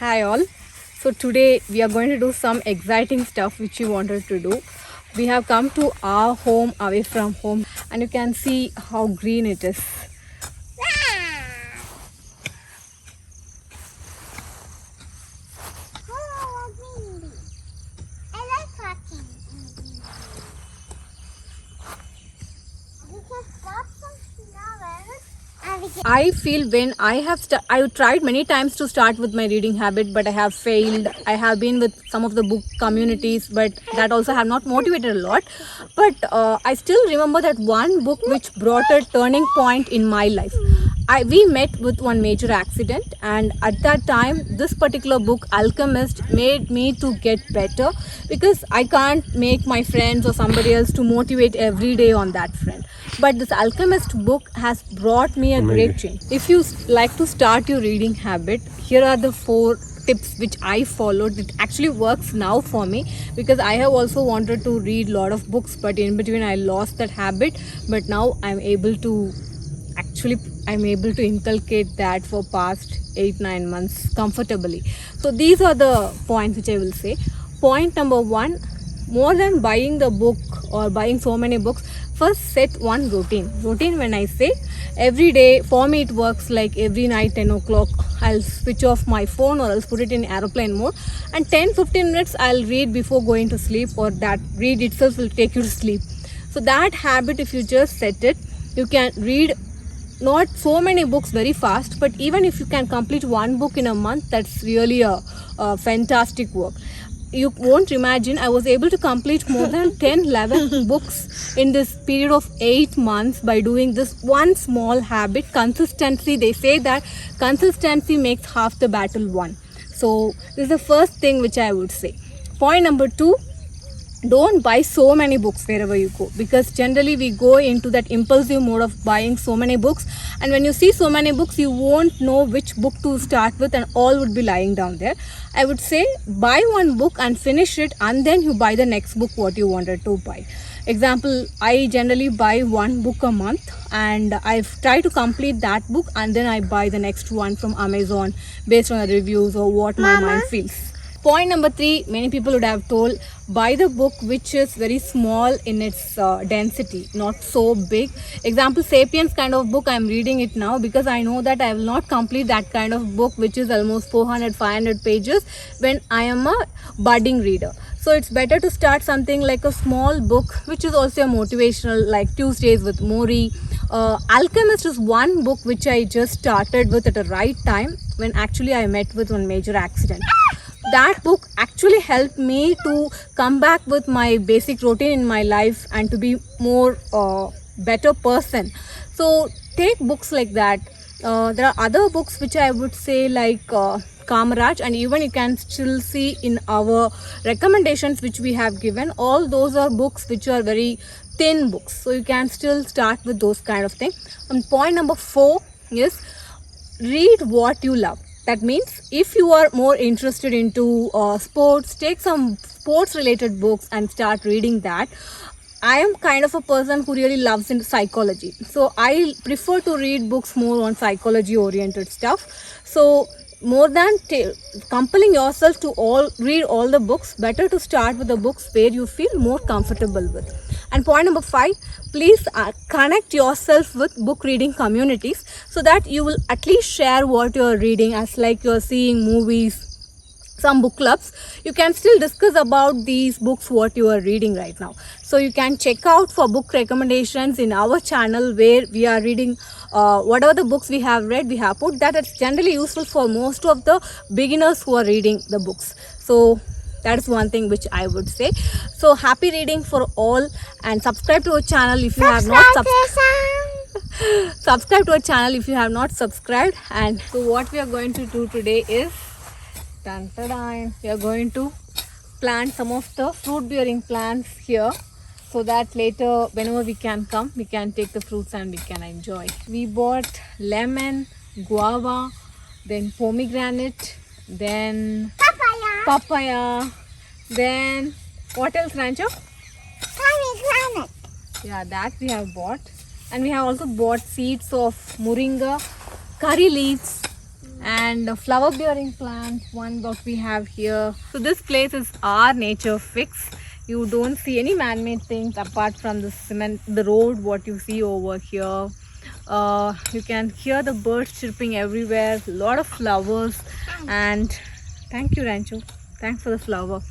Hi all. So today we are going to do some exciting stuff which we wanted to do. We have come to our home away from home and you can see how green it is. I feel when I tried many times to start with my reading habit, but I have failed. I have been with some of the book communities, but that also have not motivated a lot. But I still remember that one book which brought a turning point in my life. We met with one major accident, and at that time this particular book Alchemist made me to get better, because I can't make my friends or somebody else to motivate every day on that friend, but this Alchemist book has brought me a great change. If you like to start your reading habit, here are the 4 tips which I followed. It actually works now for me, because I have also wanted to read a lot of books, but in between I lost that habit. But now I'm able to inculcate that for past 8-9 months comfortably. So these are the points which I will say. Point number 1, more than buying the book or buying so many books, first set one routine. When I say every day, for me it works like every night 10 o'clock I'll switch off my phone or else put it in aeroplane mode, and 10-15 minutes I'll read before going to sleep, or that read itself will take you to sleep. So that habit, if you just set it, you can read not so many books very fast, but even if you can complete one book in a month, that's really a fantastic work. You won't imagine, I was able to complete more than 10-11 books in this period of 8 months by doing this one small habit. Consistency, they say that consistency makes half the battle won. So this is the first thing which I would say. Point number 2, don't buy so many books wherever you go, because generally we go into that impulsive mode of buying so many books, and when you see so many books you won't know which book to start with, and all would be lying down there. I would say buy one book and finish it, and then you buy the next book what you wanted to buy. Example, I generally buy one book a month, and I've tried to complete that book, and then I buy the next one from Amazon based on the reviews or what my mind feels. Point number 3, many people would have told, buy the book which is very small in its density, not so big. Example, Sapiens kind of book, I'm reading it now because I know that I will not complete that kind of book which is almost 400-500 pages when I am a budding reader. So it's better to start something like a small book which is also a motivational, like Tuesdays with Mori. Alchemist is one book which I just started with at the right time when actually I met with one major accident. That book actually helped me to come back with my basic routine in my life and to be more better person. So take books like that. There are other books which I would say like Kamaraj, and even you can still see in our recommendations which we have given, all those are books which are very thin books, so you can still start with those kind of things. And point number 4 is read what you love. That means if you are more interested into sports, take some sports related books and start reading that. I am kind of a person who really loves in psychology, so I prefer to read books more on psychology oriented stuff. So more than compelling yourself to read all the books, better to start with the books where you feel more comfortable with. And point number 5, please connect yourself with book reading communities, so that you will at least share what you are reading, as like you are seeing movies, some book clubs, you can still discuss about these books what you are reading right now. So you can check out for book recommendations in our channel where we are reading whatever the books we have read, we have put that. It's generally useful for most of the beginners who are reading the books. So that is one thing which I would say. So happy reading for all, and subscribe to our channel if you have not subscribe to our channel if you have not subscribed. And so what we are going to do today is, we are going to plant some of the fruit bearing plants here, so that later whenever we can come, we can take the fruits and we can enjoy. We bought lemon, guava, then pomegranate, then papaya, then what else, Rancho? Pomegranate. Yeah, that we have bought. And we have also bought seeds of moringa, curry leaves, and a flower bearing plant, one what we have here. So this place is our nature fix. You don't see any man-made things apart from the cement, the road what you see over here. You can hear the birds chirping everywhere, lot of flowers, and thank you Rancho, thanks for the flower.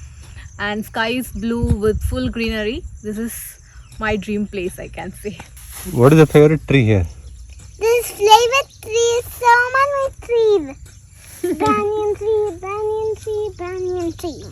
And sky is blue with full greenery. This is my dream place, I can say. What is the favorite tree here? This favorite tree is so many trees. Banyan tree, banyan tree, banyan tree.